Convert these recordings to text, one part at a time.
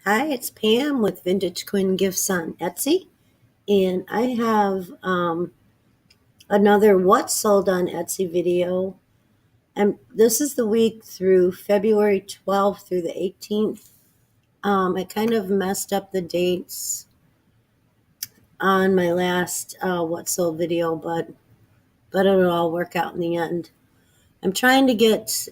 Hi, it's Pam with Vintage Quinn Gifts on Etsy, and I have another What Sold on Etsy video. And this is the week through February 12th through the 18th. I kind of messed up the dates on my last What Sold video, but it'll all work out in the end. I'm trying to get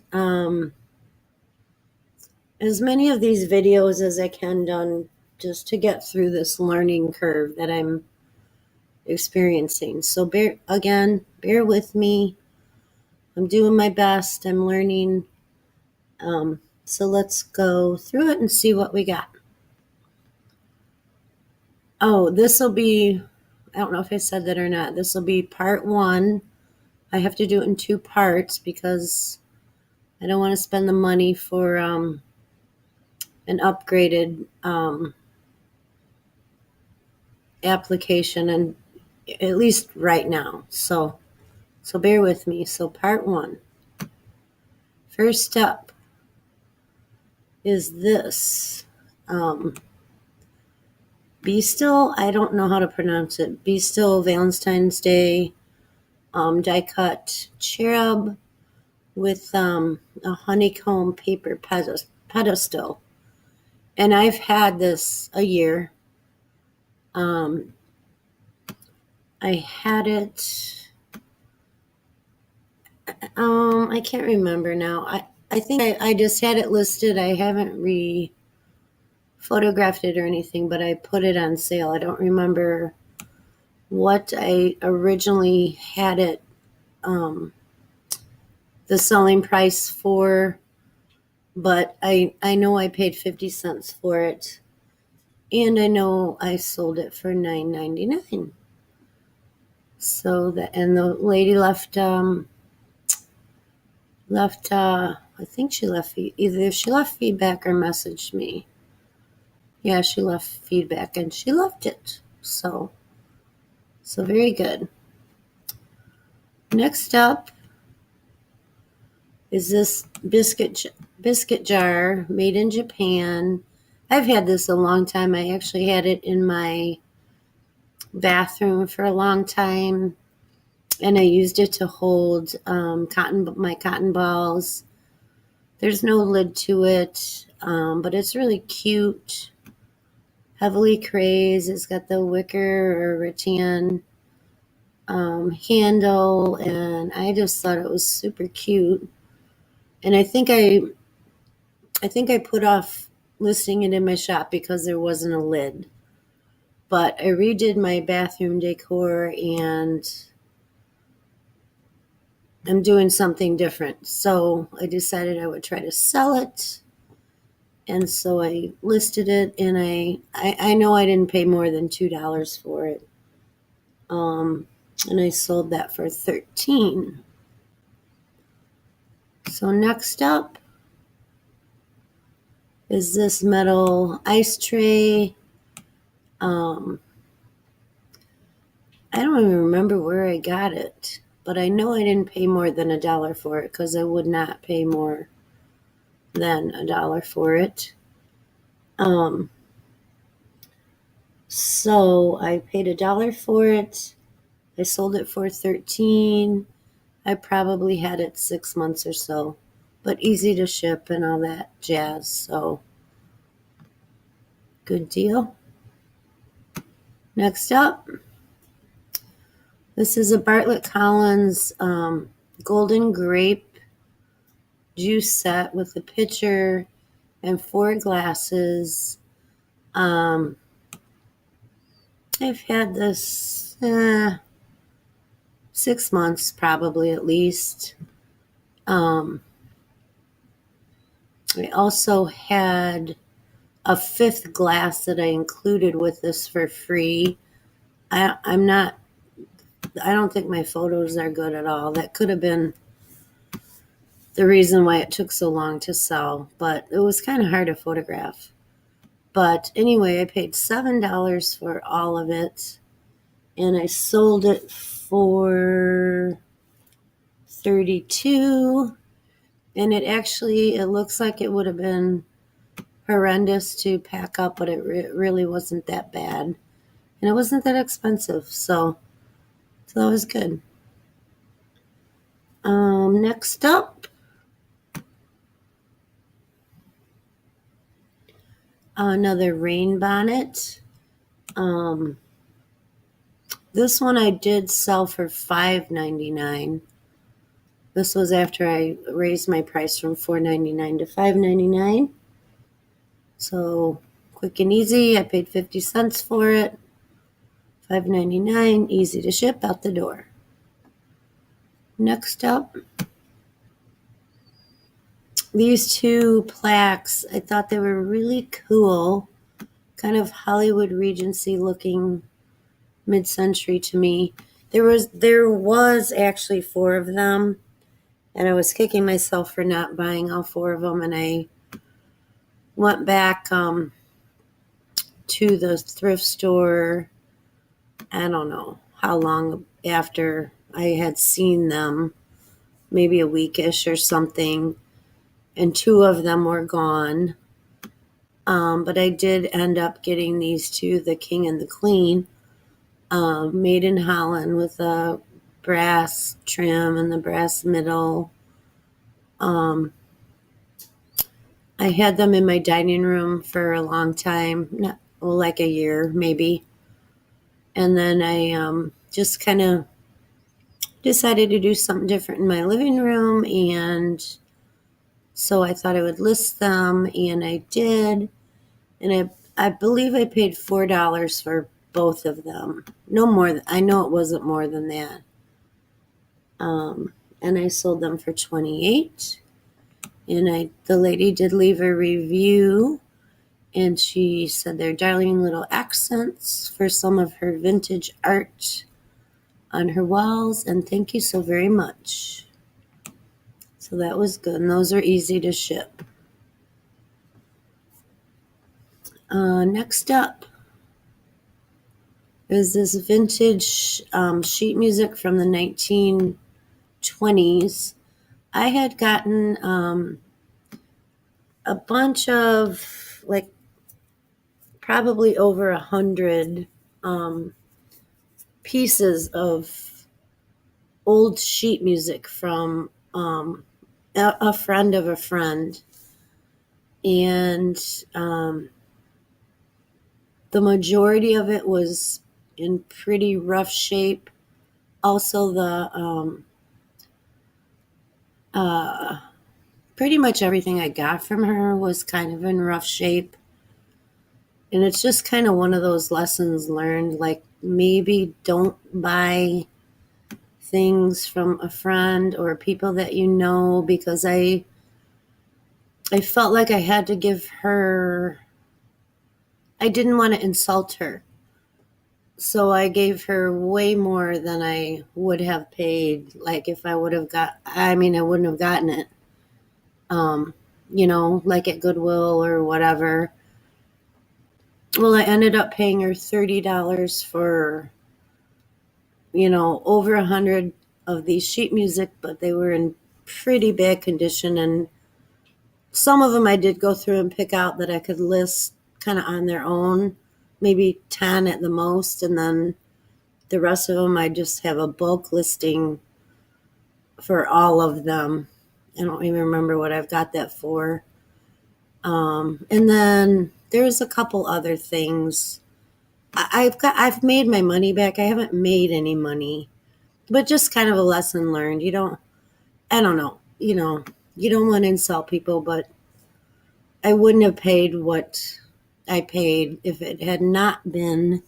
as many of these videos as I can done just to get through this learning curve that I'm experiencing. So bear with me. I'm doing my best. I'm learning. So let's go through it and see what we got. Oh, this will be, I don't know if I said that or not. This will be part one. I have to do it in two parts because I don't want to spend the money for an upgraded application, and at least right now. So bear with me. So part one. First up is this. Be Still, I don't know how to pronounce it. Be Still Valentine's Day die cut cherub with a honeycomb paper pedestal. And I've had this a year. I had it, I can't remember now. I think I just had it listed. I haven't photographed it or anything, but I put it on sale. I don't remember what I originally had it, the selling price for, but I know I paid 50 cents for it, and I know I sold it for $9.99. So the lady left I think she left either she left feedback or messaged me. Yeah, she left feedback and she loved it. So very good. Next up is this biscuit jar made in Japan. I've had this a long time. I actually had it in my bathroom for a long time, and I used it to hold my cotton balls. There's no lid to it, but it's really cute. Heavily crazed. It's got the wicker or rattan handle, and I just thought it was super cute. And I think I put off listing it in my shop because there wasn't a lid. But I redid my bathroom decor and I'm doing something different. So I decided I would try to sell it. And so I listed it, and I know I didn't pay more than $2 for it. And I sold that for $13. So next up is this metal ice tray. I don't even remember where I got it, but I know I didn't pay more than $1 for it because I would not pay more than $1 for it. So I paid $1 for it. I sold it for $13. I probably had it 6 months or so, but easy to ship and all that jazz. So good deal. Next up, this is a Bartlett Collins golden grape juice set with a pitcher and 4 glasses. I've had this 6 months probably at least. I also had a 5th glass that I included with this for free. I don't think my photos are good at all. That could have been the reason why it took so long to sell, but it was kind of hard to photograph. But anyway, I paid $7 for all of it, and I sold it for $32. And it looks like it would have been horrendous to pack up, but it really wasn't that bad. And it wasn't that expensive, so that was good. Next up, another rain bonnet. This one I did sell for $5.99. This was after I raised my price from $4.99 to $5.99. So quick and easy. I paid 50 cents for it. $5.99, easy to ship out the door. Next up, these two plaques. I thought they were really cool, kind of Hollywood Regency looking, mid-century to me. There was actually 4 of them, and I was kicking myself for not buying all 4 of them, and I went back to the thrift store, I don't know how long after I had seen them, maybe a weekish or something, and 2 of them were gone. But I did end up getting these 2, the King and the Queen, made in Holland with a brass trim and the brass middle. I had them in my dining room for a long time, like a year maybe. And then I just kind of decided to do something different in my living room, and so I thought I would list them, and I did. And I believe I paid $4 for both of them. No more. I know it wasn't more than that. And I sold them for $28. And the lady did leave a review, and she said they're darling little accents for some of her vintage art on her walls, and thank you so very much. So that was good, and those are easy to ship. Next up is this vintage sheet music from the 1920s. I had gotten a bunch of, like, probably over 100 pieces of old sheet music from a friend of a friend. And the majority of it was in pretty rough shape. Also, the pretty much everything I got from her was kind of in rough shape. And it's just kind of one of those lessons learned, like maybe don't buy things from a friend or people that you know, because I felt like I had to give her, I didn't want to insult her. So I gave her way more than I would have paid. Like if I would have I wouldn't have gotten it, like at Goodwill or whatever. Well, I ended up paying her $30 for, over 100 of these sheet music, but they were in pretty bad condition. And some of them I did go through and pick out that I could list kind of on their own, maybe 10 at the most. And then the rest of them, I just have a bulk listing for all of them. I don't even remember what I've got that for. And then there's a couple other things. I've made my money back. I haven't made any money, but just kind of a lesson learned. I don't know, you don't want to insult people, but I wouldn't have paid what I paid if it had not been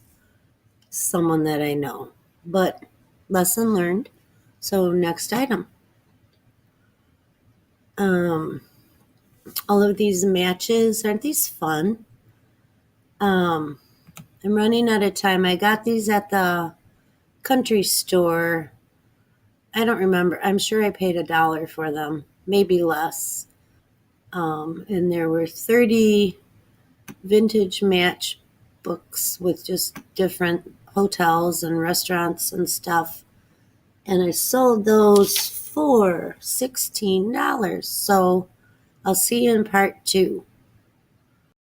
someone that I know. But lesson learned. So next item. All of these matches, aren't these fun? I'm running out of time. I got these at the country store. I don't remember. I'm sure I paid $1 for them, maybe less. And there were 30 vintage match books with just different hotels and restaurants and stuff. And I sold those for $16. So I'll see you in part 2.